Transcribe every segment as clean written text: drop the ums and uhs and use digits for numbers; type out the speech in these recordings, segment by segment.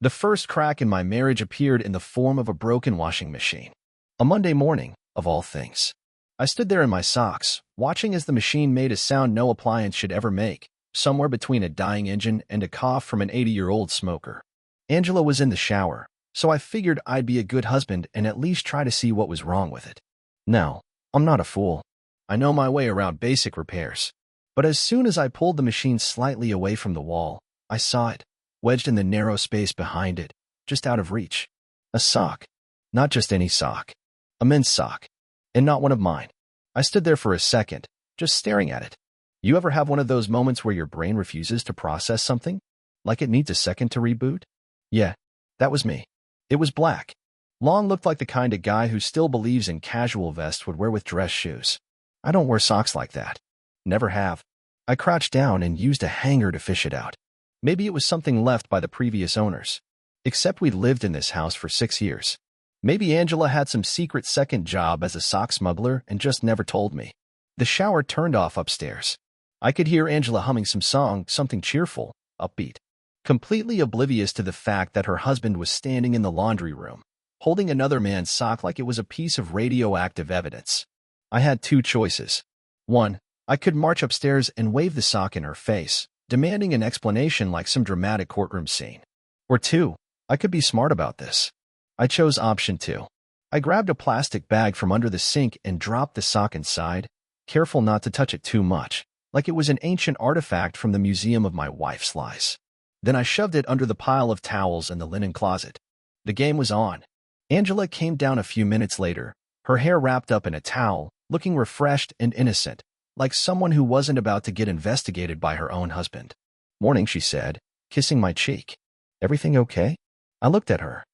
The first crack in my marriage appeared in the form of a broken washing machine. A Monday morning, of all things. I stood there in my socks, watching as the machine made a sound no appliance should ever make, somewhere between a dying engine and a cough from an 80-year-old smoker. Angela was in the shower, so I figured I'd be a good husband and at least try to see what was wrong with it. Now, I'm not a fool. I know my way around basic repairs. But as soon as I pulled the machine slightly away from the wall, I saw it, wedged in the narrow space behind it, just out of reach. A sock. Not just any sock. A men's sock. And not one of mine. I stood there for a second, just staring at it. You ever have one of those moments where your brain refuses to process something? Like it needs a second to reboot? Yeah, that was me. It was black. Long looked like the kind of guy who still believes in casual vests would wear with dress shoes. I don't wear socks like that. Never have. I crouched down and used a hanger to fish it out. Maybe it was something left by the previous owners. Except we'd lived in this house for 6 years. Maybe Angela had some secret second job as a sock smuggler and just never told me. The shower turned off upstairs. I could hear Angela humming some song, something cheerful, upbeat. Completely oblivious to the fact that her husband was standing in the laundry room, holding another man's sock like it was a piece of radioactive evidence. I had two choices. One, I could march upstairs and wave the sock in her face, demanding an explanation like some dramatic courtroom scene. Or two, I could be smart about this. I chose option 2. I grabbed a plastic bag from under the sink and dropped the sock inside, careful not to touch it too much, like it was an ancient artifact from the museum of my wife's lies. Then I shoved it under the pile of towels in the linen closet. The game was on. Angela came down a few minutes later, her hair wrapped up in a towel, looking refreshed and innocent, like someone who wasn't about to get investigated by her own husband. "Morning," she said, kissing my cheek. "Everything okay?" I looked at her.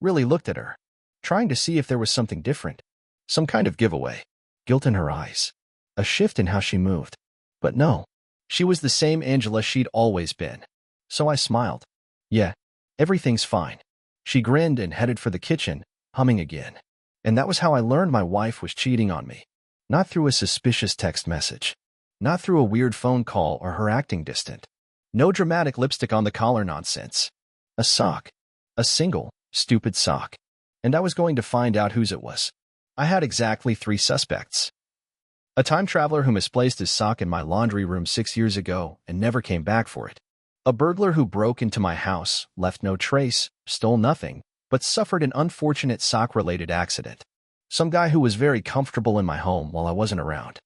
Really looked at her, trying to see if there was something different. Some kind of giveaway. Guilt in her eyes. A shift in how she moved. But no, she was the same Angela she'd always been. So I smiled. "Yeah, everything's fine." She grinned and headed for the kitchen, humming again. And that was how I learned my wife was cheating on me. Not through a suspicious text message. Not through a weird phone call or her acting distant. No dramatic lipstick on the collar nonsense. A sock. A single, stupid sock. And I was going to find out whose it was. I had exactly 3 suspects. A time traveler who misplaced his sock in my laundry room 6 years ago and never came back for it. A burglar who broke into my house, left no trace, stole nothing, but suffered an unfortunate sock-related accident. Some guy who was very comfortable in my home while I wasn't around.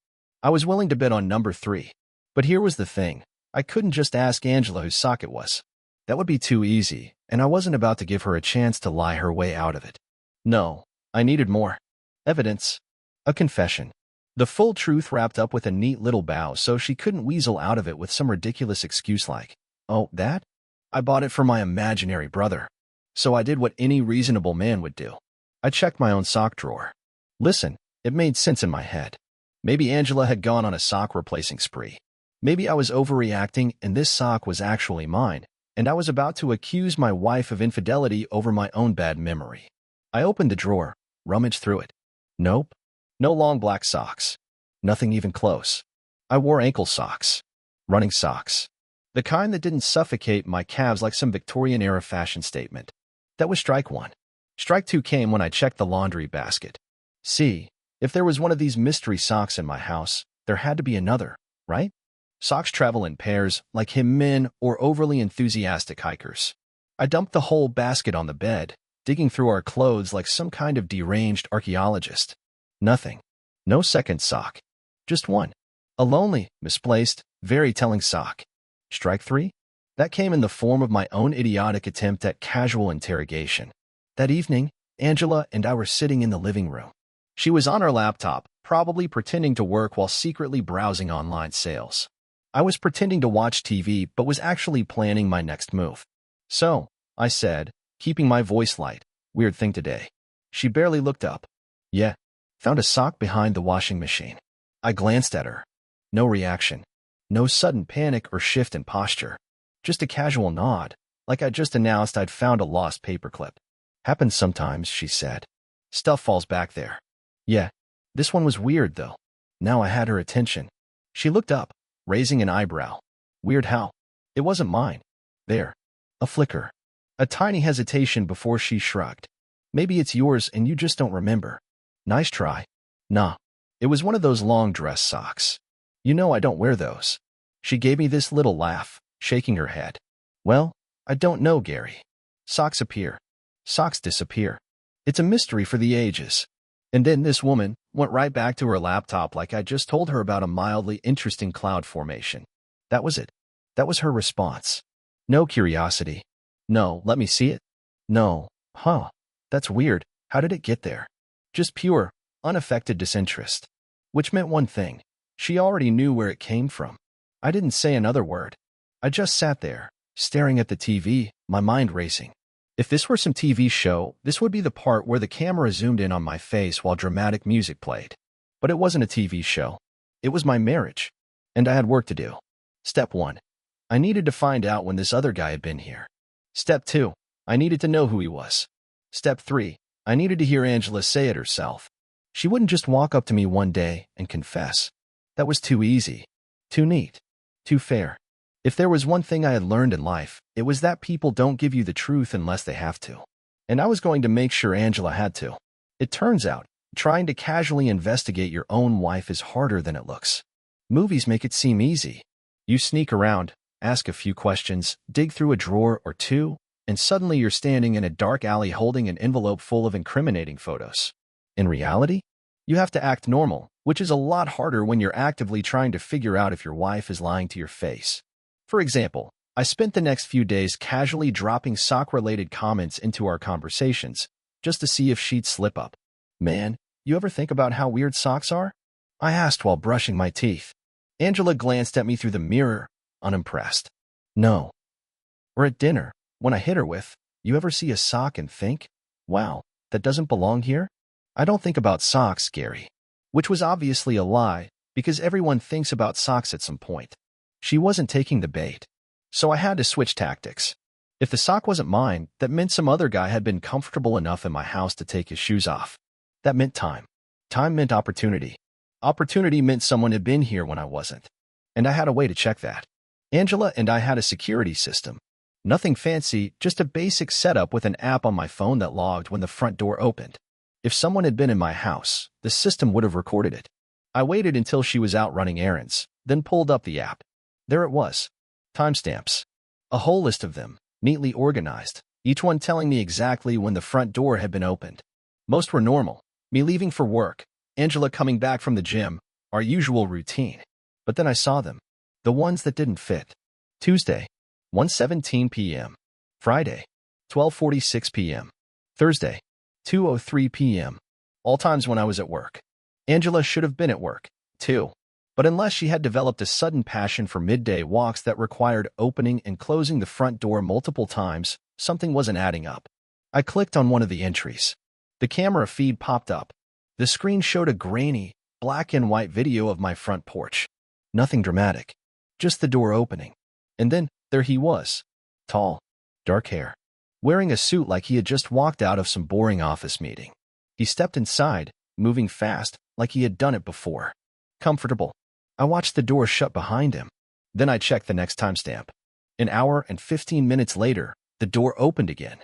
I was willing to bet on number 3. But here was the thing. I couldn't just ask Angela whose sock it was. That would be too easy, and I wasn't about to give her a chance to lie her way out of it. No, I needed more. Evidence. A confession. The full truth wrapped up with a neat little bow so she couldn't weasel out of it with some ridiculous excuse like, "Oh, that? I bought it for my imaginary brother." So I did what any reasonable man would do. I checked my own sock drawer. Listen, it made sense in my head. Maybe Angela had gone on a sock replacing spree. Maybe I was overreacting and this sock was actually mine, and I was about to accuse my wife of infidelity over my own bad memory. I opened the drawer, rummaged through it. Nope. No long black socks. Nothing even close. I wore ankle socks. Running socks. The kind that didn't suffocate my calves like some Victorian-era fashion statement. That was strike 1. Strike 2 came when I checked the laundry basket. See, if there was one of these mystery socks in my house, there had to be another, right? Socks travel in pairs, like him men or overly enthusiastic hikers. I dumped the whole basket on the bed, digging through our clothes like some kind of deranged archaeologist. Nothing. No second sock. Just one. A lonely, misplaced, very telling sock. Strike 3? That came in the form of my own idiotic attempt at casual interrogation. That evening, Angela and I were sitting in the living room. She was on her laptop, probably pretending to work while secretly browsing online sales. I was pretending to watch TV but was actually planning my next move. "So," I said, keeping my voice light. "Weird thing today." She barely looked up. "Yeah, found a sock behind the washing machine." I glanced at her. No reaction. No sudden panic or shift in posture. Just a casual nod, like I just announced I'd found a lost paperclip. "Happens sometimes," she said. "Stuff falls back there." Yeah, this one was weird, though. Now I had her attention. She looked up, raising an eyebrow. "Weird how? It wasn't mine." There. A flicker. A tiny hesitation before she shrugged. Maybe it's yours and you just don't remember. Nice try. Nah. It was one of those long dress socks. You know I don't wear those. She gave me this little laugh, shaking her head. Well, I don't know, Gary. Socks appear. Socks disappear. It's a mystery for the ages. And then this woman went right back to her laptop like I just told her about a mildly interesting cloud formation. That was it. That was her response. No curiosity. No, let me see it. No. Huh. That's weird. How did it get there? Just pure, unaffected disinterest. Which meant one thing. She already knew where it came from. I didn't say another word. I just sat there, staring at the TV, my mind racing. If this were some TV show, this would be the part where the camera zoomed in on my face while dramatic music played. But it wasn't a TV show. It was my marriage. And I had work to do. Step 1. I needed to find out when this other guy had been here. Step 2. I needed to know who he was. Step 3. I needed to hear Angela say it herself. She wouldn't just walk up to me one day and confess. That was too easy. Too neat. Too fair. If there was one thing I had learned in life, it was that people don't give you the truth unless they have to. And I was going to make sure Angela had to. It turns out, trying to casually investigate your own wife is harder than it looks. Movies make it seem easy. You sneak around, ask a few questions, dig through a drawer or two, and suddenly you're standing in a dark alley holding an envelope full of incriminating photos. In reality, you have to act normal, which is a lot harder when you're actively trying to figure out if your wife is lying to your face. For example, I spent the next few days casually dropping sock-related comments into our conversations, just to see if she'd slip up. Man, you ever think about how weird socks are? I asked while brushing my teeth. Angela glanced at me through the mirror, unimpressed. No. Or at dinner, when I hit her with, you ever see a sock and think, wow, that doesn't belong here? I don't think about socks, Gary. Which was obviously a lie, because everyone thinks about socks at some point. She wasn't taking the bait. So I had to switch tactics. If the sock wasn't mine, that meant some other guy had been comfortable enough in my house to take his shoes off. That meant time. Time meant opportunity. Opportunity meant someone had been here when I wasn't. And I had a way to check that. Angela and I had a security system. Nothing fancy, just a basic setup with an app on my phone that logged when the front door opened. If someone had been in my house, the system would have recorded it. I waited until she was out running errands, then pulled up the app. There it was. Timestamps. A whole list of them, neatly organized, each one telling me exactly when the front door had been opened. Most were normal. Me leaving for work, Angela coming back from the gym, our usual routine. But then I saw them. The ones that didn't fit. Tuesday, 1:17 p.m. Friday, 12:46 p.m. Thursday, 2:03 p.m. All times when I was at work. Angela should have been at work, too. But unless she had developed a sudden passion for midday walks that required opening and closing the front door multiple times, something wasn't adding up. I clicked on one of the entries. The camera feed popped up. The screen showed a grainy, black and white video of my front porch. Nothing dramatic. Just the door opening. And then, there he was. Tall. Dark hair. Wearing a suit like he had just walked out of some boring office meeting. He stepped inside, moving fast, like he had done it before. Comfortable. I watched the door shut behind him. Then I checked the next timestamp. An hour and 15 minutes later, the door opened again.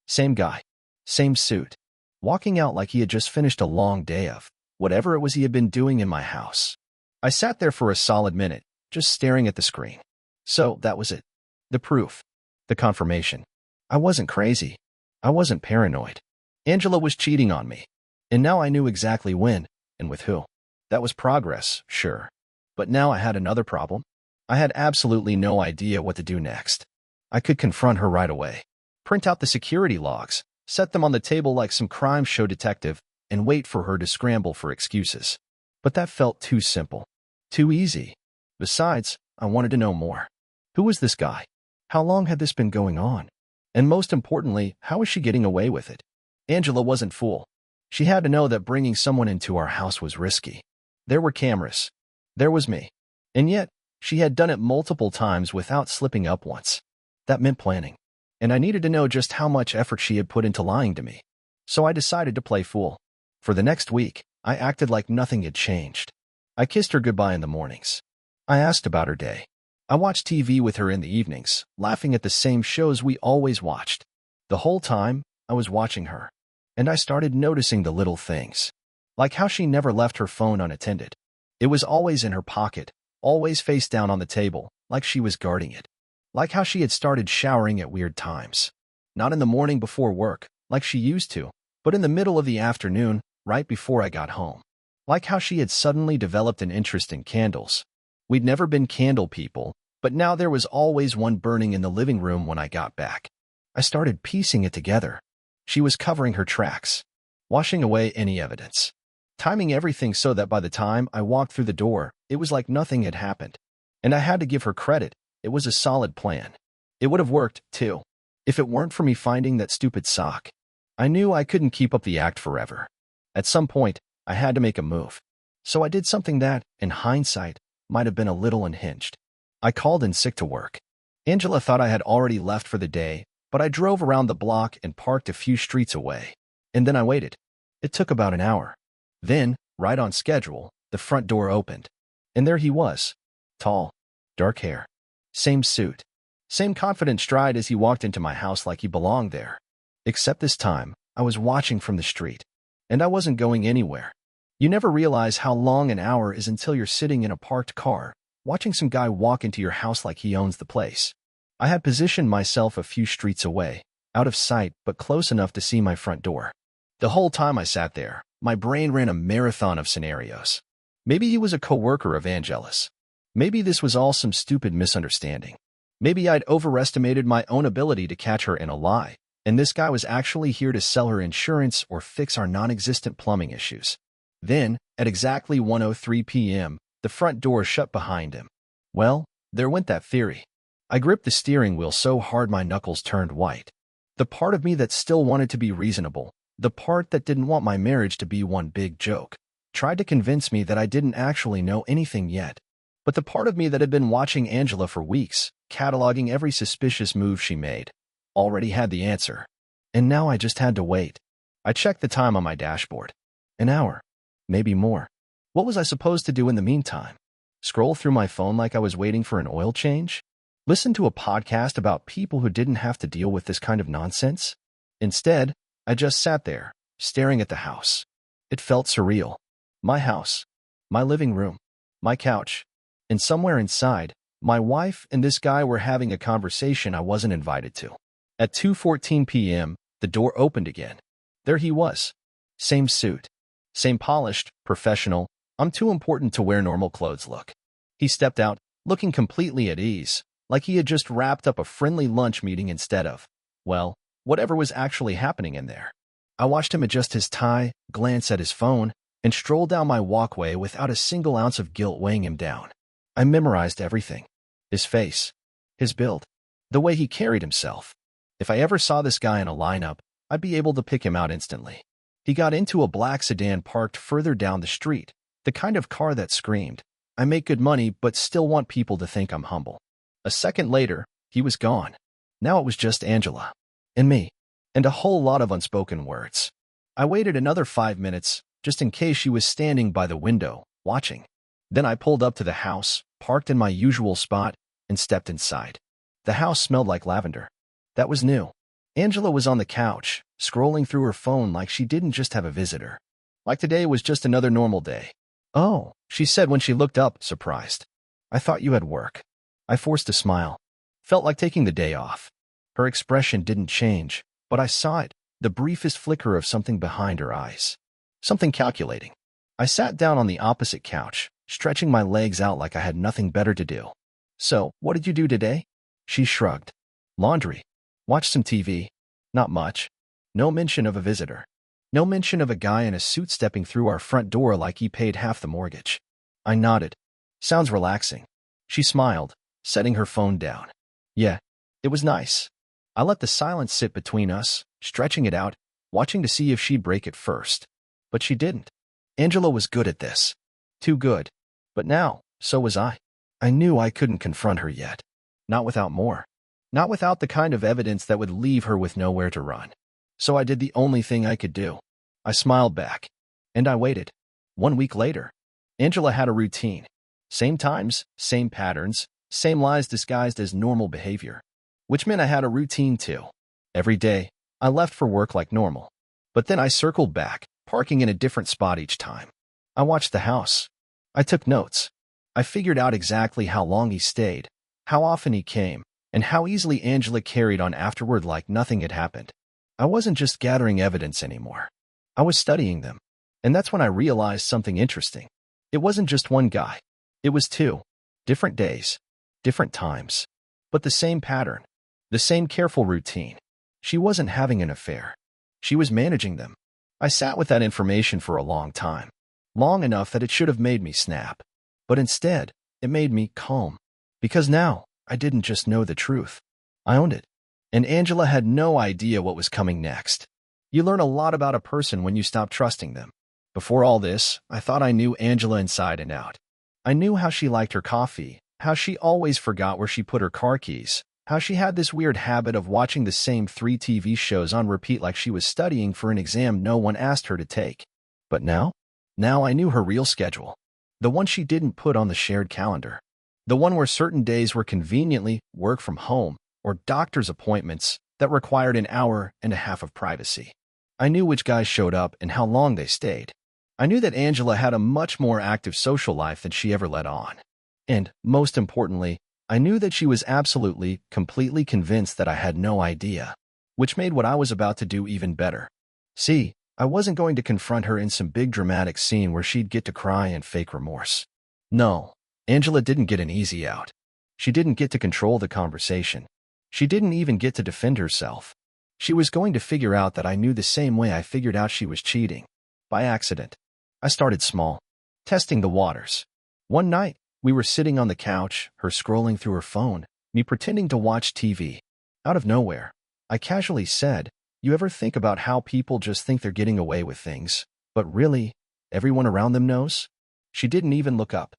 Same guy. Same suit. Walking out like he had just finished a long day of whatever it was he had been doing in my house. I sat there for a solid minute, just staring at the screen. So, that was it. The proof. The confirmation. I wasn't crazy. I wasn't paranoid. Angela was cheating on me. And now I knew exactly when, and with who. That was progress, sure. But now I had another problem. I had absolutely no idea what to do next. I could confront her right away. Print out the security logs, set them on the table like some crime show detective, and wait for her to scramble for excuses. But that felt too simple. Too easy. Besides, I wanted to know more. Who was this guy? How long had this been going on? And most importantly, how was she getting away with it? Angela wasn't fool. She had to know that bringing someone into our house was risky. There were cameras. There was me. And yet, she had done it multiple times without slipping up once. That meant planning. And I needed to know just how much effort she had put into lying to me. So I decided to play fool. For the next week, I acted like nothing had changed. I kissed her goodbye in the mornings. I asked about her day. I watched TV with her in the evenings, laughing at the same shows we always watched. The whole time, I was watching her, and I started noticing the little things. Like how she never left her phone unattended. It was always in her pocket, always face down on the table, like she was guarding it. Like how she had started showering at weird times. Not in the morning before work, like she used to, but in the middle of the afternoon, right before I got home. Like how she had suddenly developed an interest in candles. We'd never been candle people, but now there was always one burning in the living room when I got back. I started piecing it together. She was covering her tracks, washing away any evidence, timing everything so that by the time I walked through the door, it was like nothing had happened. And I had to give her credit. It was a solid plan. It would have worked, too, if it weren't for me finding that stupid sock. I knew I couldn't keep up the act forever. At some point, I had to make a move. So I did something that, in hindsight, might have been a little unhinged. I called in sick to work. Angela thought I had already left for the day, but I drove around the block and parked a few streets away. And then I waited. It took about an hour. Then, right on schedule, the front door opened. And there he was. Tall, dark hair. Same suit. Same confident stride as he walked into my house like he belonged there. Except this time, I was watching from the street. And I wasn't going anywhere. You never realize how long an hour is until you're sitting in a parked car, watching some guy walk into your house like he owns the place. I had positioned myself a few streets away, out of sight but close enough to see my front door. The whole time I sat there, my brain ran a marathon of scenarios. Maybe he was a coworker of Angela's. Maybe this was all some stupid misunderstanding. Maybe I'd overestimated my own ability to catch her in a lie, and this guy was actually here to sell her insurance or fix our non-existent plumbing issues. Then, at exactly 1:03 p.m., the front door shut behind him. Well, there went that theory. I gripped the steering wheel so hard my knuckles turned white. The part of me that still wanted to be reasonable, the part that didn't want my marriage to be one big joke, tried to convince me that I didn't actually know anything yet. But the part of me that had been watching Angela for weeks, cataloging every suspicious move she made, already had the answer. And now I just had to wait. I checked the time on my dashboard. An hour. Maybe more. What was I supposed to do in the meantime? Scroll through my phone like I was waiting for an oil change? Listen to a podcast about people who didn't have to deal with this kind of nonsense? Instead, I just sat there, staring at the house. It felt surreal. My house. My living room. My couch. And somewhere inside, my wife and this guy were having a conversation I wasn't invited to. At 2:14 p.m., the door opened again. There he was. Same suit. Same polished, professional, I'm too important to wear normal clothes look. He stepped out, looking completely at ease, like he had just wrapped up a friendly lunch meeting instead of, well, whatever was actually happening in there. I watched him adjust his tie, glance at his phone, and stroll down my walkway without a single ounce of guilt weighing him down. I memorized everything. His face. His build. The way he carried himself. If I ever saw this guy in a lineup, I'd be able to pick him out instantly. He got into a black sedan parked further down the street, the kind of car that screamed, I make good money but still want people to think I'm humble. A second later, he was gone. Now it was just Angela. And me. And a whole lot of unspoken words. I waited another 5 minutes, just in case she was standing by the window, watching. Then I pulled up to the house, parked in my usual spot, and stepped inside. The house smelled like lavender. That was new. Angela was on the couch, scrolling through her phone like she didn't just have a visitor. Like today was just another normal day. Oh, she said when she looked up, surprised. I thought you had work. I forced a smile. Felt like taking the day off. Her expression didn't change, but I saw it, the briefest flicker of something behind her eyes. Something calculating. I sat down on the opposite couch, stretching my legs out like I had nothing better to do. So, what did you do today? She shrugged. Laundry. Watched some TV. Not much. No mention of a visitor. No mention of a guy in a suit stepping through our front door like he paid half the mortgage. I nodded. Sounds relaxing. She smiled, setting her phone down. Yeah, it was nice. I let the silence sit between us, stretching it out, watching to see if she'd break it first. But she didn't. Angela was good at this. Too good. But now, so was I. I knew I couldn't confront her yet. Not without more. Not without the kind of evidence that would leave her with nowhere to run. So I did the only thing I could do. I smiled back. And I waited. 1 week later, Angela had a routine. Same times, same patterns, same lies disguised as normal behavior. Which meant I had a routine too. Every day, I left for work like normal. But then I circled back, parking in a different spot each time. I watched the house. I took notes. I figured out exactly how long he stayed, how often he came, and how easily Angela carried on afterward like nothing had happened. I wasn't just gathering evidence anymore. I was studying them. And that's when I realized something interesting. It wasn't just one guy. It was two. Different days. Different times. But the same pattern. The same careful routine. She wasn't having an affair. She was managing them. I sat with that information for a long time. Long enough that it should have made me snap. But instead, it made me calm. Because now, I didn't just know the truth. I owned it. And Angela had no idea what was coming next. You learn a lot about a person when you stop trusting them. Before all this, I thought I knew Angela inside and out. I knew how she liked her coffee, how she always forgot where she put her car keys, how she had this weird habit of watching the same 3 TV shows on repeat like she was studying for an exam no one asked her to take. But now I knew her real schedule. The one she didn't put on the shared calendar. The one where certain days were conveniently work from home or doctor's appointments that required an hour and a half of privacy. I knew which guys showed up and how long they stayed. I knew that Angela had a much more active social life than she ever let on. And, most importantly, I knew that she was absolutely, completely convinced that I had no idea, which made what I was about to do even better. See, I wasn't going to confront her in some big dramatic scene where she'd get to cry and fake remorse. No, Angela didn't get an easy out. She didn't get to control the conversation. She didn't even get to defend herself. She was going to figure out that I knew the same way I figured out she was cheating. By accident. I started small, testing the waters. One night, we were sitting on the couch, her scrolling through her phone, me pretending to watch TV. Out of nowhere, I casually said, "You ever think about how people just think they're getting away with things, but really, everyone around them knows?" She didn't even look up.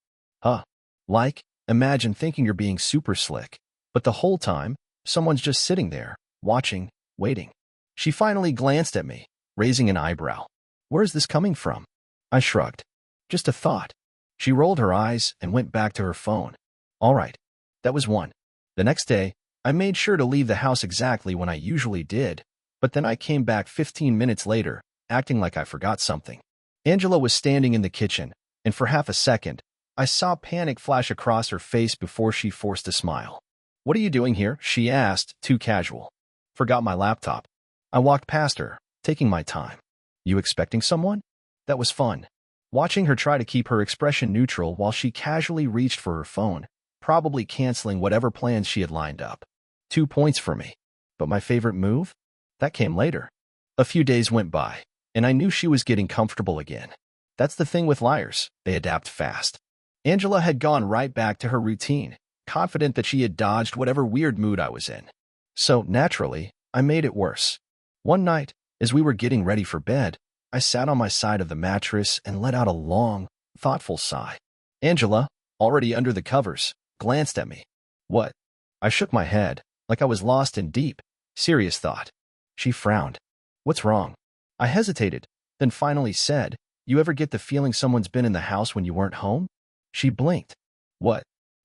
Like, imagine thinking you're being super slick, but the whole time, someone's just sitting there, watching, waiting. She finally glanced at me, raising an eyebrow. "Where is this coming from?" I shrugged. "Just a thought." She rolled her eyes and went back to her phone. All right, that was one. The next day, I made sure to leave the house exactly when I usually did, but then I came back 15 minutes later, acting like I forgot something. Angela was standing in the kitchen, and for half a second, I saw panic flash across her face before she forced a smile. "What are you doing here?" she asked, too casual. "Forgot my laptop." I walked past her, taking my time. "You expecting someone?" That was fun. Watching her try to keep her expression neutral while she casually reached for her phone, probably canceling whatever plans she had lined up. 2 points for me. But my favorite move? That came later. A few days went by, and I knew she was getting comfortable again. That's the thing with liars, they adapt fast. Angela had gone right back to her routine, confident that she had dodged whatever weird mood I was in. So, naturally, I made it worse. One night, as we were getting ready for bed, I sat on my side of the mattress and let out a long, thoughtful sigh. Angela, already under the covers, glanced at me. "What?" I shook my head, like I was lost in deep, serious thought. She frowned. "What's wrong?" I hesitated, then finally said, "You ever get the feeling someone's been in the house when you weren't home?" She blinked. "What?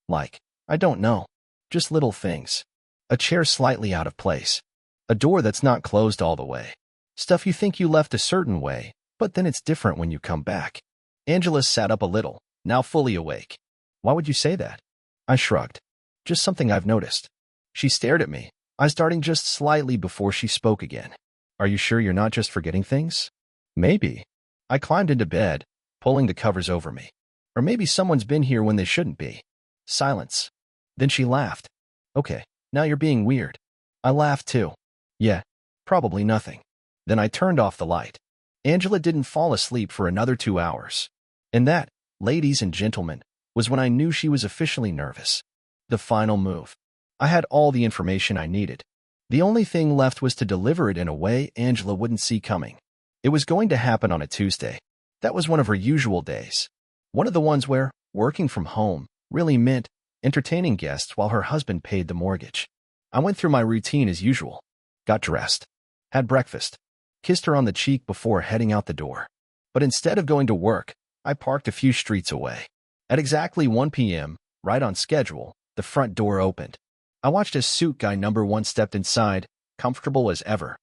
Like, I don't know. Just little things. A chair slightly out of place. A door that's not closed all the way. Stuff you think you left a certain way, but then it's different when you come back." Angela sat up a little, now fully awake. "Why would you say that?" I shrugged. "Just something I've noticed." She stared at me, eyes darting just slightly before she spoke again. "Are you sure you're not just forgetting things?" "Maybe." I climbed into bed, pulling the covers over me. "Or maybe someone's been here when they shouldn't be." Silence. Then she laughed. "Okay, now you're being weird." I laughed too. "Yeah, probably nothing." Then I turned off the light. Angela didn't fall asleep for another 2 hours. And that, ladies and gentlemen, was when I knew she was officially nervous. The final move. I had all the information I needed. The only thing left was to deliver it in a way Angela wouldn't see coming. It was going to happen on a Tuesday. That was one of her usual days. One of the ones where working from home really meant entertaining guests while her husband paid the mortgage. I went through my routine as usual. Got dressed. Had breakfast. Kissed her on the cheek before heading out the door. But instead of going to work, I parked a few streets away. At exactly 1 p.m., right on schedule, the front door opened. I watched as suit guy number 1 stepped inside, comfortable as ever.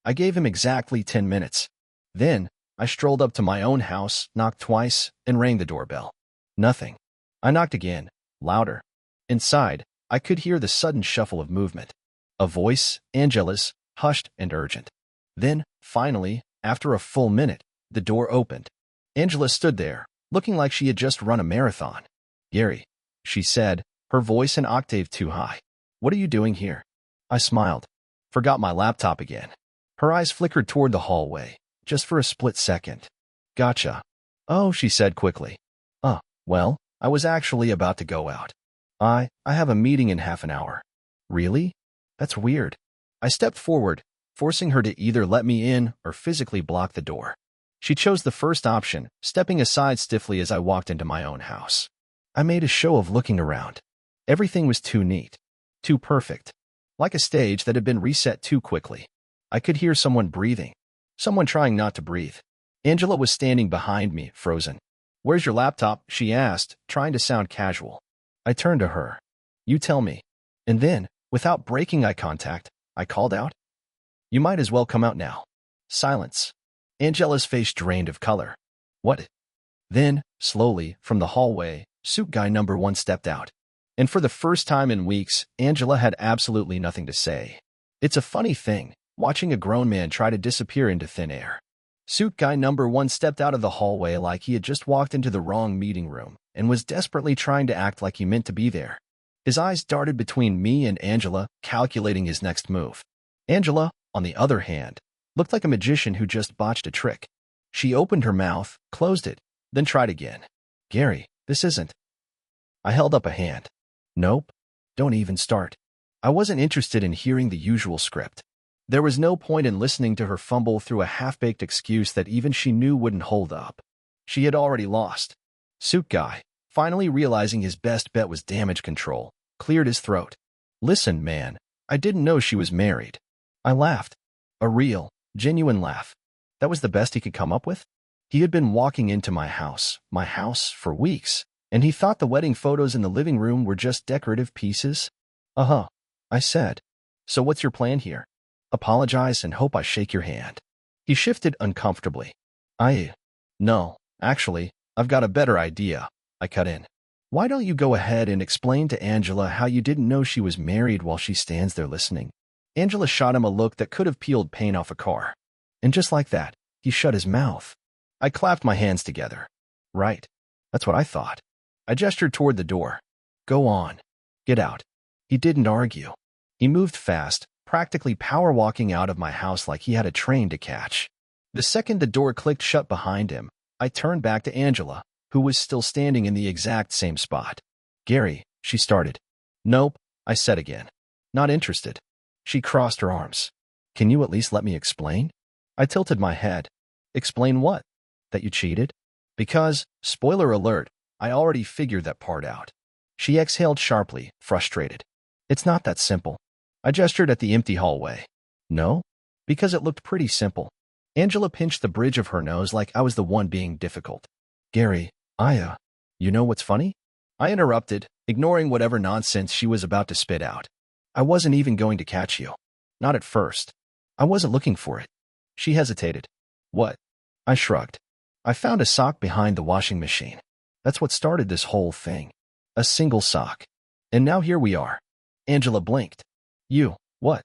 I gave him exactly 10 minutes. Then, I strolled up to my own house, knocked twice, and rang the doorbell. Nothing. I knocked again, louder. Inside, I could hear the sudden shuffle of movement. A voice, Angela's, hushed and urgent. Then, finally, after a full minute, the door opened. Angela stood there, looking like she had just run a marathon. "Gary," she said, her voice an octave too high. "What are you doing here?" I smiled. "Forgot my laptop again." Her eyes flickered toward the hallway, just for a split second. "Gotcha." "Oh," she said quickly. Well, I was actually about to go out. I have a meeting in half an hour." "Really? That's weird." I stepped forward, forcing her to either let me in or physically block the door. She chose the first option, stepping aside stiffly as I walked into my own house. I made a show of looking around. Everything was too neat, too perfect, like a stage that had been reset too quickly. I could hear someone breathing, someone trying not to breathe. Angela was standing behind me, frozen. "Where's your laptop?" she asked, trying to sound casual. I turned to her. "You tell me." And then, without breaking eye contact, I called out, "You might as well come out now." Silence. Angela's face drained of color. "What?" Then, slowly, from the hallway, suit guy number 1 stepped out. And for the first time in weeks, Angela had absolutely nothing to say. It's a funny thing, watching a grown man try to disappear into thin air. Suit guy number 1 stepped out of the hallway like he had just walked into the wrong meeting room and was desperately trying to act like he meant to be there. His eyes darted between me and Angela, calculating his next move. Angela, on the other hand, looked like a magician who just botched a trick. She opened her mouth, closed it, then tried again. "Gary, this isn't." I held up a hand. "Nope. Don't even start." I wasn't interested in hearing the usual script. There was no point in listening to her fumble through a half-baked excuse that even she knew wouldn't hold up. She had already lost. Suit guy, finally realizing his best bet was damage control, cleared his throat. "Listen, man, I didn't know she was married." I laughed. A real, genuine laugh. That was the best he could come up with? He had been walking into my house, for weeks, and he thought the wedding photos in the living room were just decorative pieces? "Uh-huh," I said. "So what's your plan here?" "Apologize and hope I shake your hand." He shifted uncomfortably. No, actually, I've got a better idea," I cut in. "Why don't you go ahead and explain to Angela how you didn't know she was married while she stands there listening?" Angela shot him a look that could have peeled paint off a car. And just like that, he shut his mouth. I clapped my hands together. "Right. That's what I thought." I gestured toward the door. "Go on. Get out." He didn't argue. He moved fast, practically power-walking out of my house like he had a train to catch. The second the door clicked shut behind him, I turned back to Angela, who was still standing in the exact same spot. "Gary," she started. "Nope," I said again. "Not interested." She crossed her arms. "Can you at least let me explain?" I tilted my head. "Explain what? That you cheated?" Because, spoiler alert, I already figured that part out. She exhaled sharply, frustrated. "It's not that simple." I gestured at the empty hallway. "No?" "Because it looked pretty simple." Angela pinched the bridge of her nose like I was the one being difficult. "Gary, you know what's funny?" I interrupted, ignoring whatever nonsense she was about to spit out. "I wasn't even going to catch you. Not at first. I wasn't looking for it." She hesitated. "What?" I shrugged. "I found a sock behind the washing machine. That's what started this whole thing. A single sock. And now here we are." Angela blinked. "You, what?"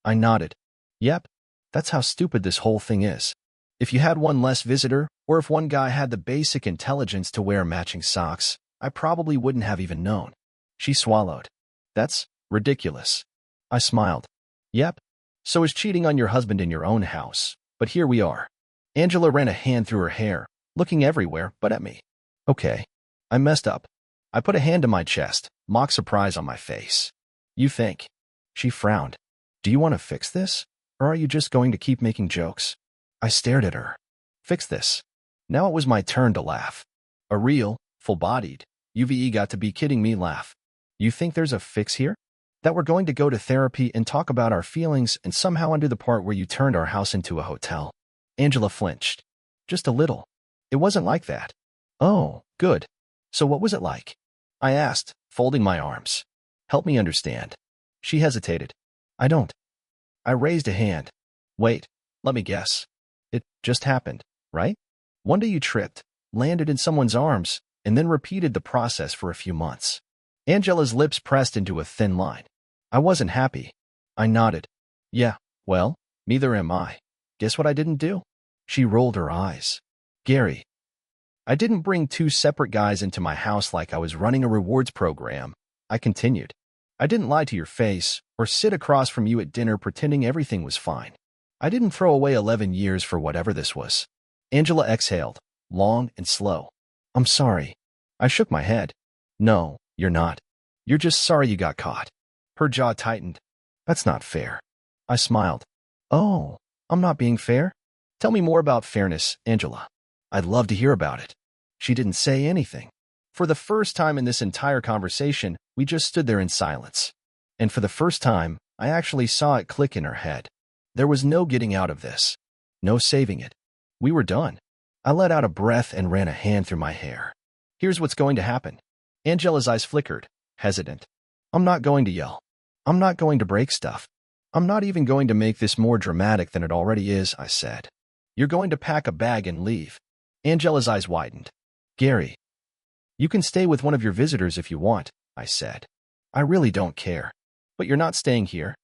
I nodded. "Yep. That's how stupid this whole thing is. If you had one less visitor, or if one guy had the basic intelligence to wear matching socks, I probably wouldn't have even known." She swallowed. "That's ridiculous." I smiled. "Yep. So is cheating on your husband in your own house. But here we are." Angela ran a hand through her hair, looking everywhere but at me. "Okay. I messed up." I put a hand to my chest, mock surprise on my face. "You think?" She frowned. "Do you want to fix this? Or are you just going to keep making jokes?" I stared at her. "Fix this." Now it was my turn to laugh. A real, full-bodied, UVE got to be kidding me laugh. "You think there's a fix here? That we're going to go to therapy and talk about our feelings and somehow undo the part where you turned our house into a hotel?" Angela flinched. "Just a little. It wasn't like that." "Oh, good. So what was it like?" I asked, folding my arms. "Help me understand." She hesitated. "I don't." I raised a hand. "Wait. Let me guess. It just happened, right? One day you tripped, landed in someone's arms, and then repeated the process for a few months. Angela's lips pressed into a thin line. I wasn't happy. I nodded. Yeah, well, neither am I. Guess what I didn't do? She rolled her eyes. Gary. I didn't bring two separate guys into my house like I was running a rewards program. I continued. I didn't lie to your face or sit across from you at dinner pretending everything was fine. I didn't throw away 11 years for whatever this was. Angela exhaled, long and slow. I'm sorry. I shook my head. No, you're not. You're just sorry you got caught. Her jaw tightened. That's not fair. I smiled. Oh, I'm not being fair? Tell me more about fairness, Angela. I'd love to hear about it. She didn't say anything. For the first time in this entire conversation, we just stood there in silence. And for the first time, I actually saw it click in her head. There was no getting out of this. No saving it. We were done. I let out a breath and ran a hand through my hair. Here's what's going to happen. Angela's eyes flickered, hesitant. I'm not going to yell. I'm not going to break stuff. I'm not even going to make this more dramatic than it already is, I said. You're going to pack a bag and leave. Angela's eyes widened. Gary. You can stay with one of your visitors if you want, I said. I really don't care. But you're not staying here.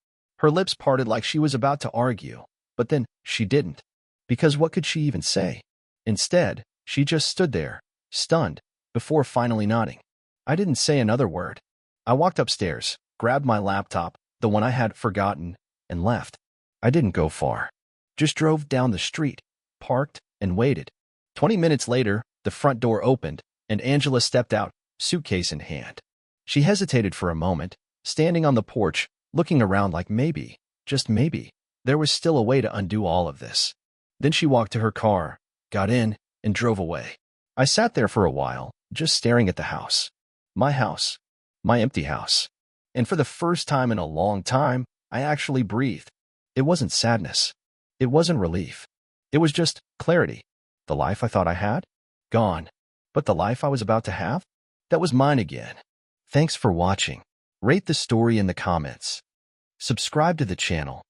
Her lips parted like she was about to argue, but then she didn't. Because what could she even say? Instead, she just stood there, stunned, before finally nodding. I didn't say another word. I walked upstairs, grabbed my laptop, the one I had forgotten, and left. I didn't go far. Just drove down the street, parked, and waited. 20 minutes later, the front door opened, and Angela stepped out, suitcase in hand. She hesitated for a moment, standing on the porch, looking around like maybe, just maybe, there was still a way to undo all of this. Then she walked to her car, got in, and drove away. I sat there for a while, just staring at the house. My house. My empty house. And for the first time in a long time, I actually breathed. It wasn't sadness. It wasn't relief. It was just clarity. The life I thought I had? Gone. But the life I was about to have? That was mine again. Thanks for watching. Rate the story in the comments. Subscribe to the channel